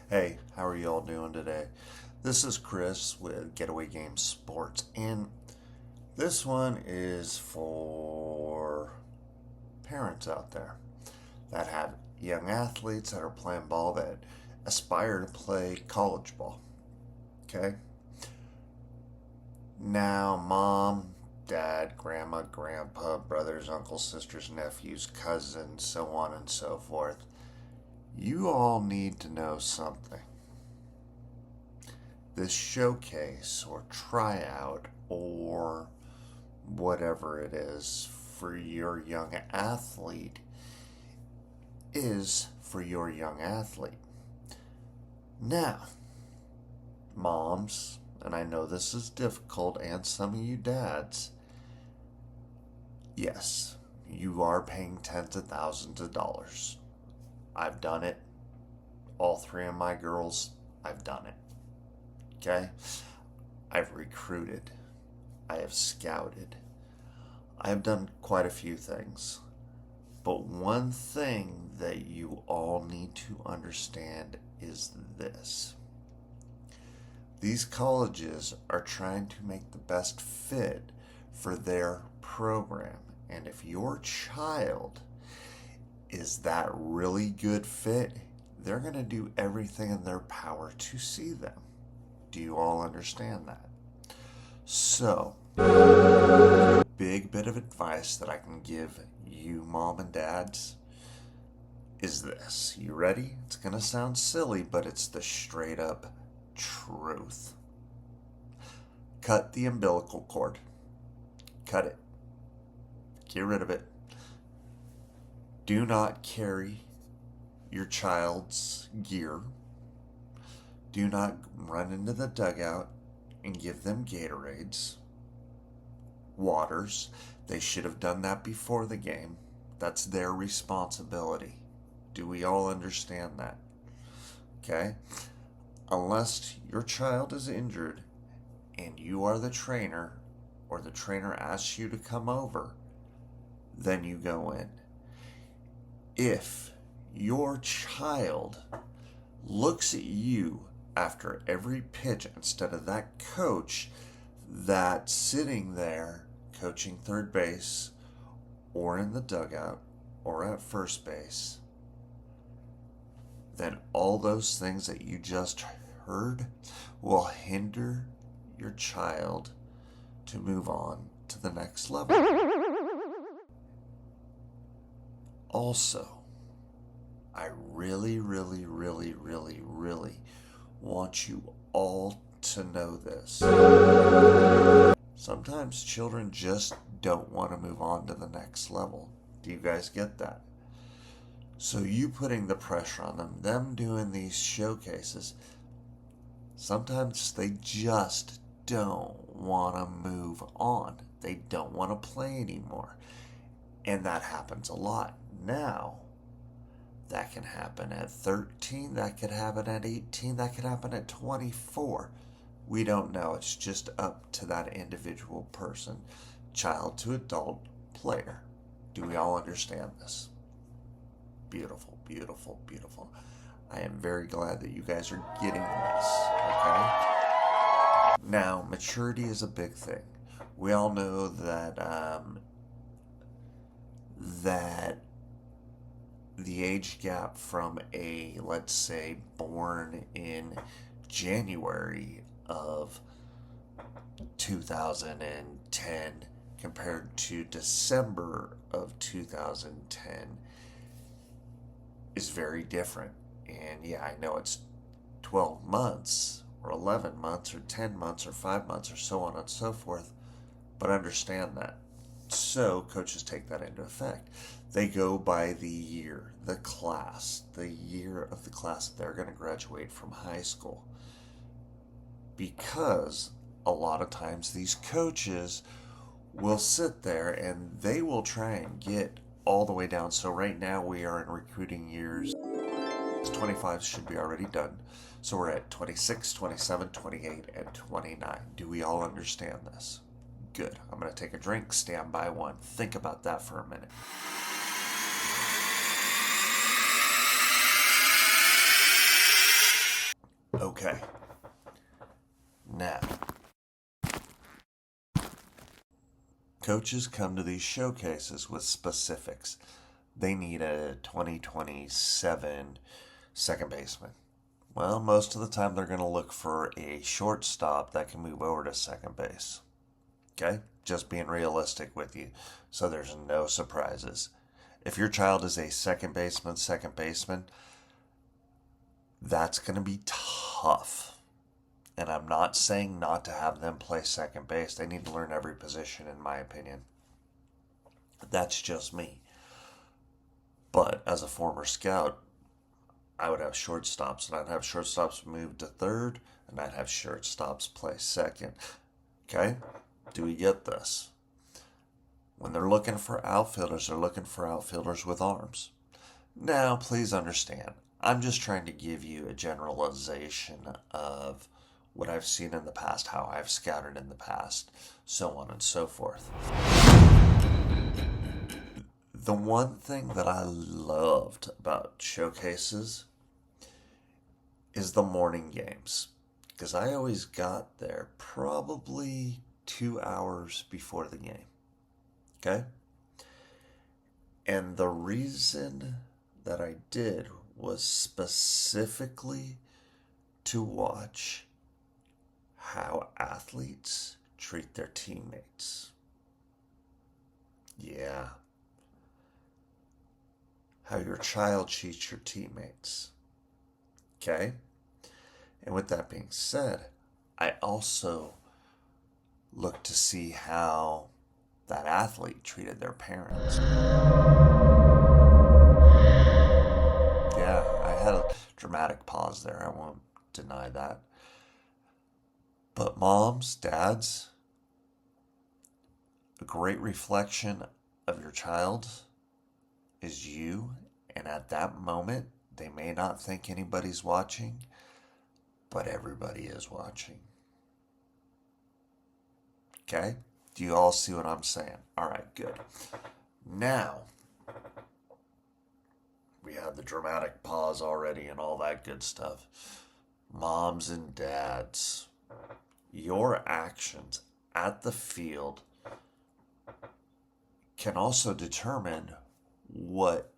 Hey, how are you all doing today? This is Chris with Getaway Game Sports, and this one is for parents out there that have young athletes that are playing ball that aspire to play college ball. Okay? Now, mom, dad, grandma, grandpa, brothers, uncles, sisters, nephews, cousins, so on and so forth, you all need to know something. This showcase or tryout or whatever it is for your young athlete is for your young athlete. Now, moms, and I know this is difficult, and some of you dads, yes, you are paying tens of thousands of dollars. I've done it. All three of my girls, I've done it. Okay? I've recruited. I have scouted. I have done quite a few things. But one thing that you all need to understand is this. These colleges are trying to make the best fit for their program. And if your child is that really good fit, they're going to do everything in their power to see them. Do you all understand that? So, big bit of advice that I can give you mom and dads is this. You ready? It's going to sound silly, but it's the straight up truth. Cut the umbilical cord. Cut it. Get rid of it. Do not carry your child's gear. Do not run into the dugout and give them Gatorades, waters. They should have done that before the game. That's their responsibility. Do we all understand that? Okay? Unless your child is injured and you are the trainer or the trainer asks you to come over, then you go in. If your child looks at you after every pitch instead of that coach that's sitting there coaching third base or in the dugout or at first base, then all those things that you just heard will hinder your child to move on to the next level. Also, I really want you all to know this. Sometimes children just don't want to move on to the next level. Do you guys get that? So you putting the pressure on them doing these showcases, sometimes they just don't want to move on. They don't want to play anymore. And that happens a lot. Now, that can happen at 13, that could happen at 18, that could happen at 24. We don't know. It's just up to that individual person, child to adult player. Do we all understand this? Beautiful, beautiful, beautiful. I am very glad that you guys are getting this, okay? Now, maturity is a big thing. We all know that the age gap from a, let's say, born in January of 2010 compared to December of 2010 is very different. And yeah, I know it's 12 months or 11 months or 10 months or 5 months or so on and so forth, but understand that. So coaches take that into effect. They go by the year, the class, the year of the class that they're going to graduate from high school. Because a lot of times these coaches will sit there and they will try and get all the way down. So right now we are in recruiting years. 25 should be already done. So we're at 26, 27, 28, and 29. Do we all understand this? Good. I'm going to take a drink, stand by one. Think about that for a minute. Okay, now, coaches come to these showcases with specifics. They need a 2027 second baseman. Well, most of the time they're going to look for a shortstop that can move over to second base. Okay? Just being realistic with you so there's no surprises. If your child is a second baseman, that's going to be tough. And I'm not saying not to have them play second base. They need to learn every position, in my opinion. That's just me. But as a former scout, I would have shortstops, and I'd have shortstops move to third, and I'd have shortstops play second. Okay? Do we get this? When they're looking for outfielders, they're looking for outfielders with arms. Now, please understand, I'm just trying to give you a generalization of what I've seen in the past, how I've scouted in the past, so on and so forth. The one thing that I loved about showcases is the morning games, because I always got there probably 2 hours before the game. Okay? And the reason that I did was specifically to watch how athletes treat their teammates. Yeah. How your child treats your teammates. Okay? And with that being said, I also look to see how that athlete treated their parents. Yeah, I had a dramatic pause there. I won't deny that. But moms, dads, a great reflection of your child is you. And at that moment, they may not think anybody's watching, but everybody is watching. Okay? Do you all see what I'm saying? All right, good. Now, we had the dramatic pause already and all that good stuff. Moms and dads, your actions at the field can also determine what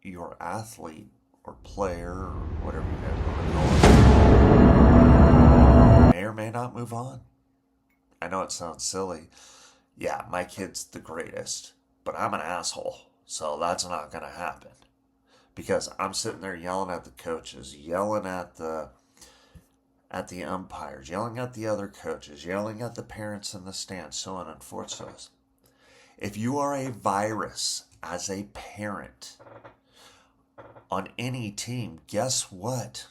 your athlete or player or whatever you guys want to call it may or may not move on. I know it sounds silly. Yeah, my kid's the greatest, but I'm an asshole, so that's not going to happen. Because I'm sitting there yelling at the coaches, yelling at the umpires, yelling at the other coaches, yelling at the parents in the stands, so on and forth. So if you are a virus as a parent on any team, guess what?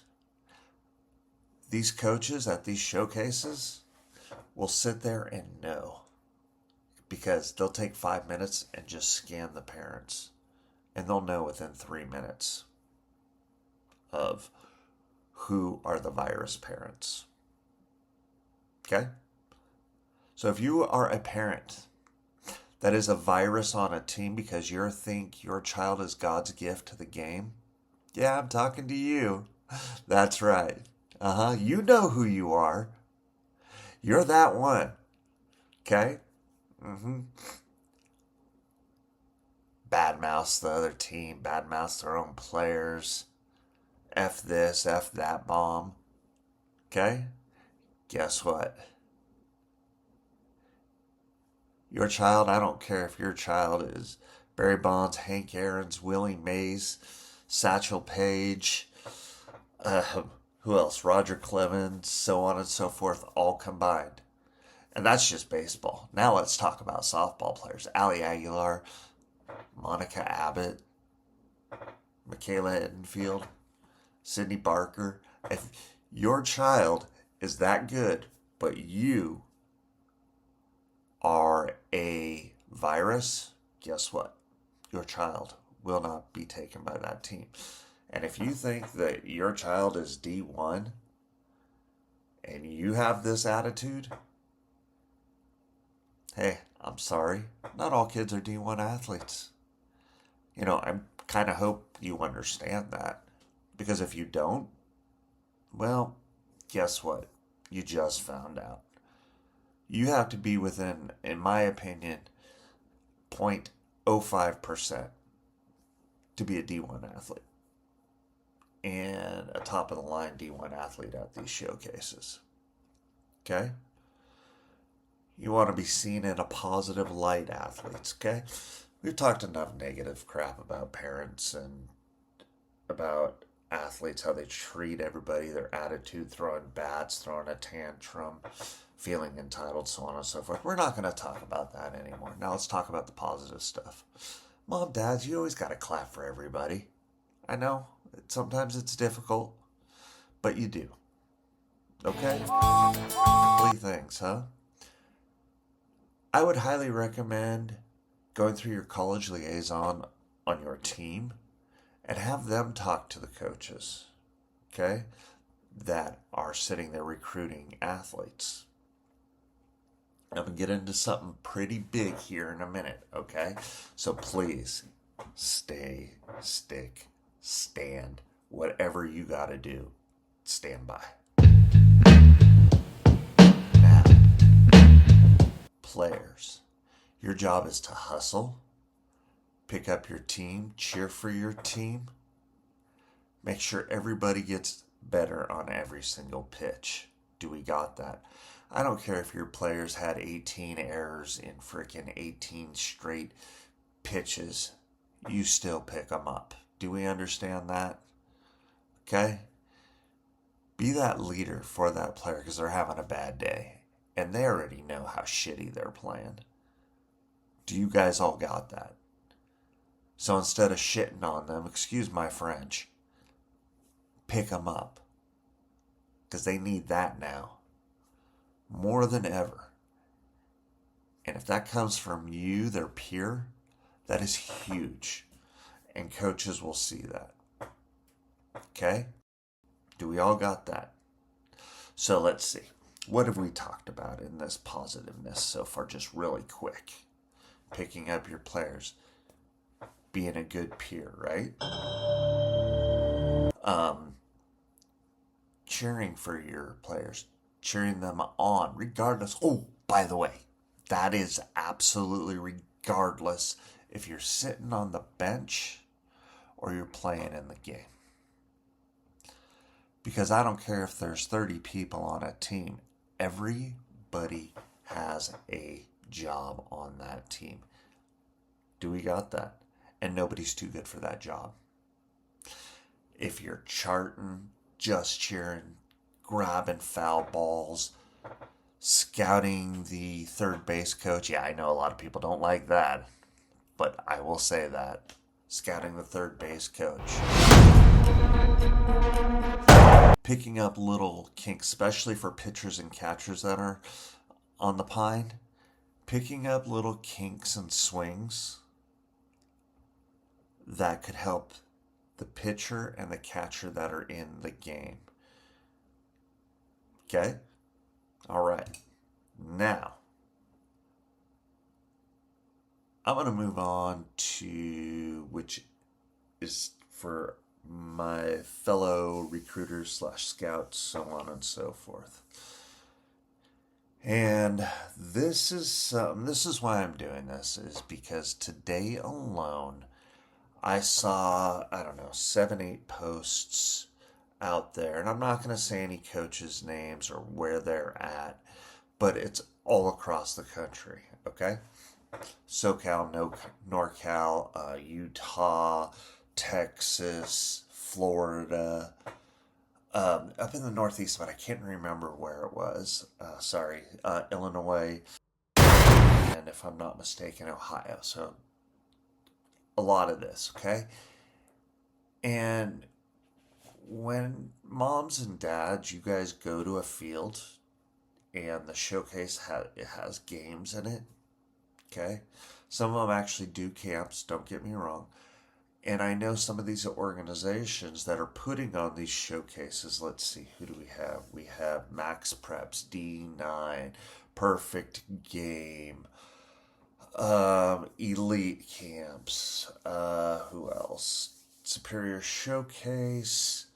These coaches at these showcases will sit there and know, because they'll take 5 minutes and just scan the parents, and they'll know within 3 minutes of who are the virus parents. Okay? So if you are a parent that is a virus on a team because you think your child is God's gift to the game, yeah, I'm talking to you. That's right. You know who you are. You're that one. Okay? Badmouth the other team, badmouth their own players. F this, F that bomb. Okay? Guess what? Your child, I don't care if your child is Barry Bonds, Hank Aaron's, Willie Mays, Satchel Paige, who else? Roger Clemens, so on and so forth, all combined. And that's just baseball. Now let's talk about softball players. Ali Aguilar, Monica Abbott, Michaela Edenfield, Sydney Barker. If your child is that good, but you are a virus, guess what? Your child will not be taken by that team. And if you think that your child is D1 and you have this attitude, hey, I'm sorry. Not all kids are D1 athletes. I kind of hope you understand that. Because if you don't, well, Guess what? You just found out. You have to be within, in my opinion, 0.05% to be a D1 athlete and a top of the line D1 athlete at these showcases. Okay? You want to be seen in a positive light, athletes. Okay? We've talked enough negative crap about parents and about athletes, how they treat everybody, their attitude, throwing bats, throwing a tantrum, feeling entitled, so on and so forth. We're not going to talk about that anymore. Now let's talk about the positive stuff. Mom, dads, you always got to clap for everybody. I know, sometimes it's difficult, but you do. Okay? Three things, huh? I would highly recommend going through your college liaison on your team and have them talk to the coaches, okay, that are sitting there recruiting athletes. I'm going to get into something pretty big here in a minute, okay? So please stay, stick, stand, whatever you got to do, stand by. Now, players, your job is to hustle, pick up your team, cheer for your team, make sure everybody gets better on every single pitch. Do we got that? I don't care if your players had 18 errors in freaking 18 straight pitches. You still pick them up. Do we understand that? Okay? Be that leader for that player because they're having a bad day. And they already know how shitty they're playing. Do you guys all got that? So instead of shitting on them, excuse my French, pick them up. Because they need that now. More than ever. And if that comes from you, their peer, that is huge. And coaches will see that. Okay? Do we all got that? So let's see. What have we talked about in this positiveness so far? Just really quick. Picking up your players. Being a good peer, right? Cheering for your players. Cheering them on, regardless. Oh, by the way, that is absolutely regardless if you're sitting on the bench or you're playing in the game. Because I don't care if there's 30 people on a team. Everybody has a job on that team. Do we got that? And nobody's too good for that job. If you're charting, just cheering, grabbing foul balls, scouting the third base coach. Yeah, I know a lot of people don't like that, but I will say that. Scouting the third base coach. Picking up little kinks, especially for pitchers and catchers that are on the pine. Picking up little kinks and swings that could help the pitcher and the catcher that are in the game. Okay? All right. Now, I'm going to move on to, which is for my fellow recruiters slash scouts, so on and so forth. And this is why I'm doing this, is because today alone, I saw, 7, 8 posts out there. And I'm not going to say any coaches' names or where they're at, but it's all across the country, okay? SoCal, NorCal, Utah, Texas, Florida, up in the Northeast, but I can't remember where it was. Illinois, and if I'm not mistaken, Ohio. So a lot of this, okay? And when moms and dads, you guys go to a field and the showcase has games in it, okay? Some of them actually do camps, don't get me wrong. And I know some of these organizations that are putting on these showcases. Let's see, who do we have? We have Max Preps, D9, Perfect Game, Elite Camps, who else? Superior Showcase,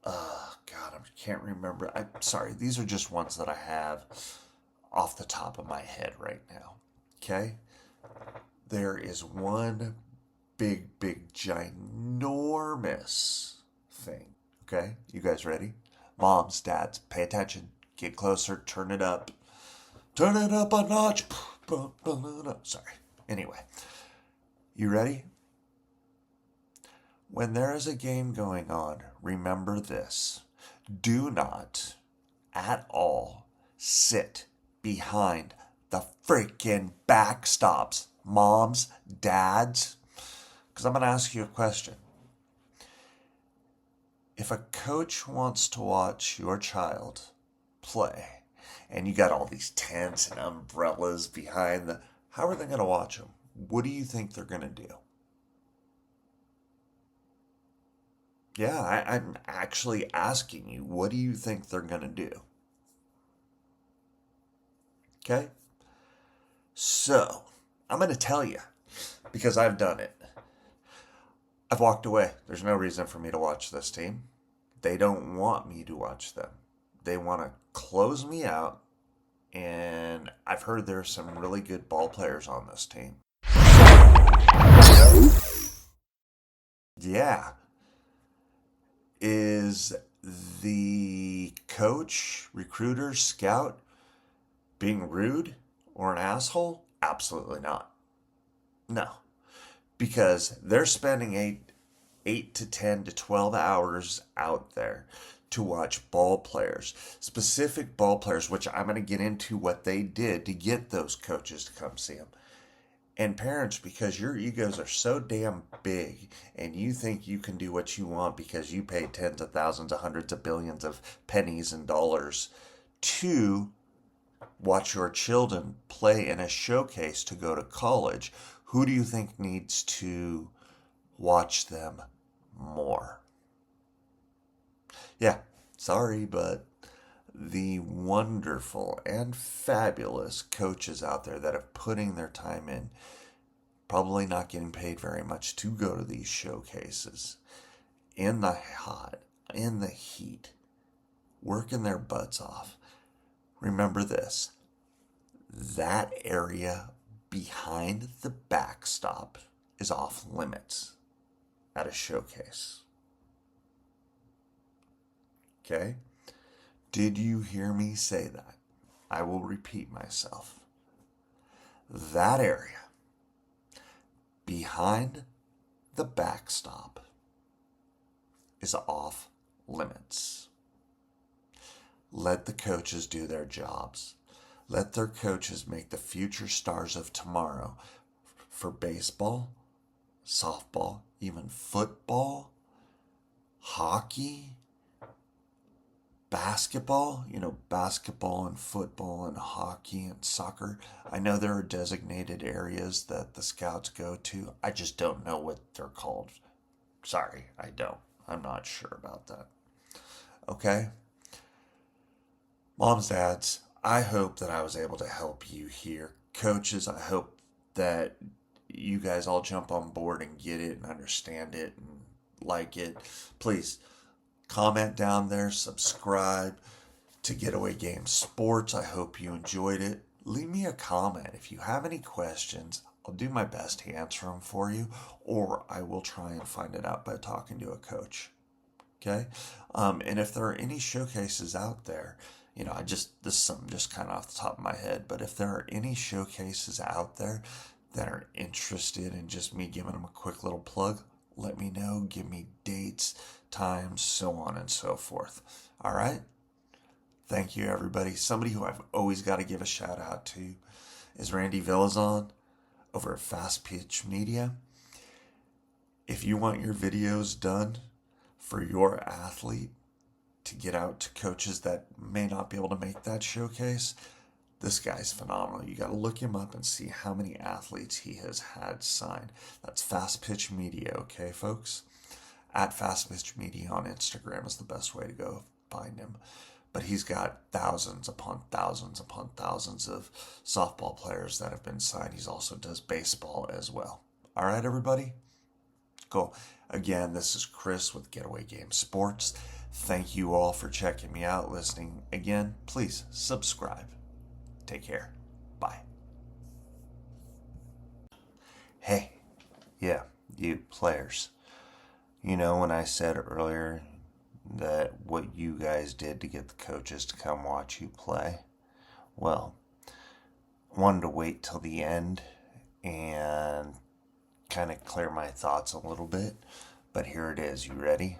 God, I can't remember. I'm sorry. These are just ones that I have off the top of my head right now. Okay? There is one big, ginormous thing. Okay? You guys ready? Moms, dads, pay attention. Get closer. Turn it up. Turn it up a notch. Sorry. Anyway, you ready? When there is a game going on, remember this. Do not at all sit behind the freaking backstops, moms, dads. Because I'm going to ask you a question. If a coach wants to watch your child play, and you got all these tents and umbrellas behind the, how are they going to watch them? What do you think they're going to do? Yeah, I'm actually asking you, what do you think they're going to do? Okay? So, I'm going to tell you because I've done it. I've walked away. There's no reason for me to watch this team. They don't want me to watch them. They want to close me out, and I've heard there's some really good ball players on this team. Yeah. Is the coach, recruiter, scout being rude or an asshole? Absolutely not. No. Because they're spending 8 to 10 to 12 hours out there to watch ball players, specific ball players, which I'm going to get into what they did to get those coaches to come see them. And parents, because your egos are so damn big and you think you can do what you want because you pay tens of thousands of hundreds of billions of pennies and dollars to watch your children play in a showcase to go to college, who do you think needs to watch them more? Yeah, sorry, but the wonderful and fabulous coaches out there that are putting their time in, probably not getting paid very much to go to these showcases, in the hot, in the heat, working their butts off. Remember this, that area behind the backstop is off limits at a showcase. Okay? Did you hear me say that? I will repeat myself. That area behind the backstop is off limits. Let the coaches do their jobs. Let their coaches make the future stars of tomorrow for baseball, softball, even football, hockey, basketball, basketball and football and hockey and soccer. I know there are designated areas that the scouts go to. I just don't know what they're called. Sorry, I don't. I'm not sure about that. Okay? Moms, dads, I hope that I was able to help you here. Coaches, I hope that you guys all jump on board and get it and understand it and like it. Please comment down there, subscribe to Getaway Game Sports. I hope you enjoyed it. Leave me a comment. If you have any questions, I'll do my best to answer them for you, or I will try and find it out by talking to a coach. Okay? And if there are any showcases out there, this is something just kind of off the top of my head, but if there are any showcases out there that are interested in just me giving them a quick little plug, let me know. Give me dates, times, so on and so forth. All right? Thank you, everybody. Somebody who I've always got to give a shout out to is Randy Villazon over at Fast Pitch Media. If you want your videos done for your athlete to get out to coaches that may not be able to make that showcase, this guy's phenomenal. You got to look him up and see how many athletes he has had signed. That's Fast Pitch Media, okay, folks? At Fast Pitch Media on Instagram is the best way to go find him. But he's got thousands upon thousands upon thousands of softball players that have been signed. He also does baseball as well. All right, everybody? Cool. Again, this is Chris with Getaway Game Sports. Thank you all for checking me out, listening. Again, please subscribe. Take care. Bye. Hey, yeah, you players. You know, when I said earlier that what you guys did to get the coaches to come watch you play, well, I wanted to wait till the end and kind of clear my thoughts a little bit. But here it is. You ready?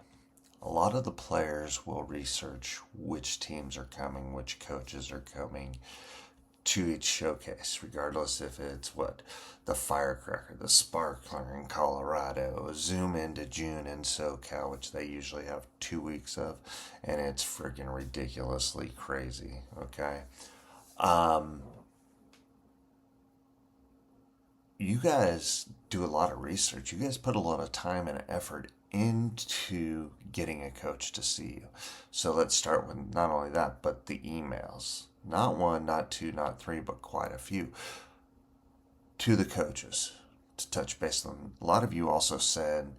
A lot of the players will research which teams are coming, which coaches are coming to each showcase, regardless if it's the Firecracker, the Sparkler in Colorado, zoom into June in SoCal, which they usually have 2 weeks of, and it's freaking ridiculously crazy. Okay, you guys do a lot of research. You guys put a lot of time and effort into getting a coach to see you. So let's start with not only that, but the emails. Not one, not two, not three, but quite a few to the coaches to touch base on them. A lot of you also said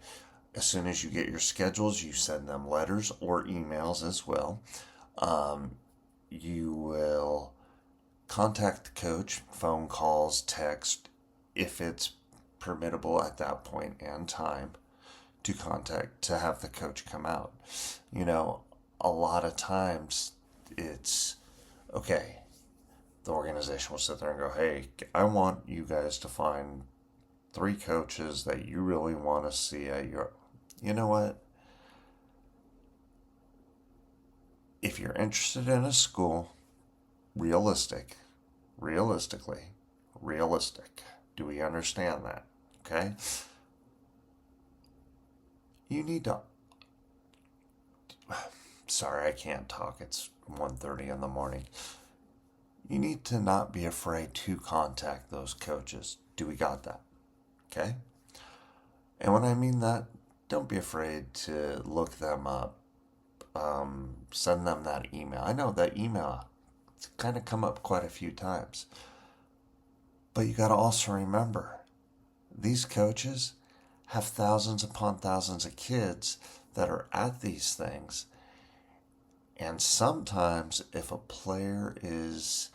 as soon as you get your schedules, you send them letters or emails as well. You will contact the coach, phone calls, text, if it's permittable at that point and time to have the coach come out. You know, a lot of times it's okay. The organization will sit there and go, hey, I want you guys to find 3 coaches that you really want to see at your. You know what? If you're interested in a school, realistically, realistic. Do we understand that? Okay? You need to. Sorry, I can't talk. It's 1:30 in the morning. You need to not be afraid to contact those coaches. Do we got that? Okay? And when I mean that, don't be afraid to look them up. Send them that email. I know that email, it's kind of come up quite a few times. But you got to also remember, these coaches have thousands upon thousands of kids that are at these things. And sometimes if a player is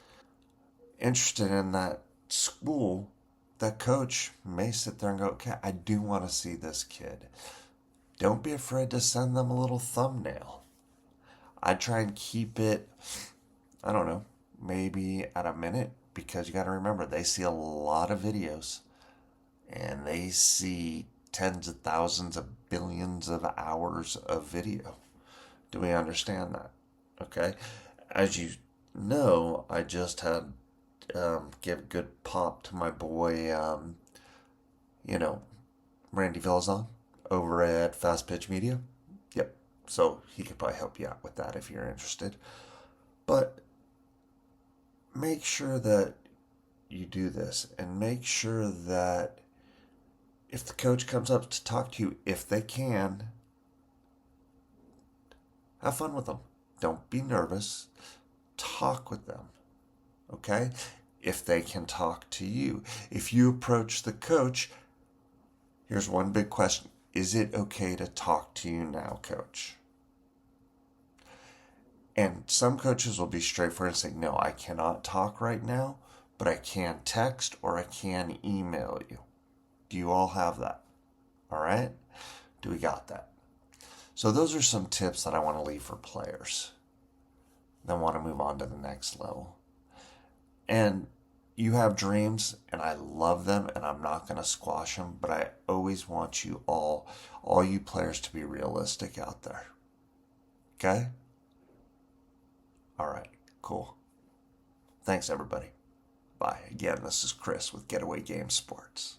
interested in that school, that coach may sit there and go, okay, I do want to see this kid. Don't be afraid to send them a little thumbnail. I try and keep it, I don't know, maybe at a minute, because you got to remember, they see a lot of videos and they see tens of thousands of billions of hours of video. Do we understand that? Okay. As you know, I just had give good pop to my boy, Randy Villazon over at Fast Pitch Media. Yep. So he could probably help you out with that if you're interested. But make sure that you do this, and make sure that if the coach comes up to talk to you, if they can, have fun with them. Don't be nervous. Talk with them. Okay? If they can talk to you. If you approach the coach, here's one big question. Is it okay to talk to you now, coach? And some coaches will be straightforward and say, no, I cannot talk right now, but I can text or I can email you. Do you all have that? All right? Do we got that? So those are some tips that I want to leave for players. Then want to move on to the next level. And you have dreams, and I love them, and I'm not going to squash them, but I always want you all you players, to be realistic out there. Okay? All right, cool. Thanks, everybody. Bye. Again, this is Chris with Getaway Game Sports.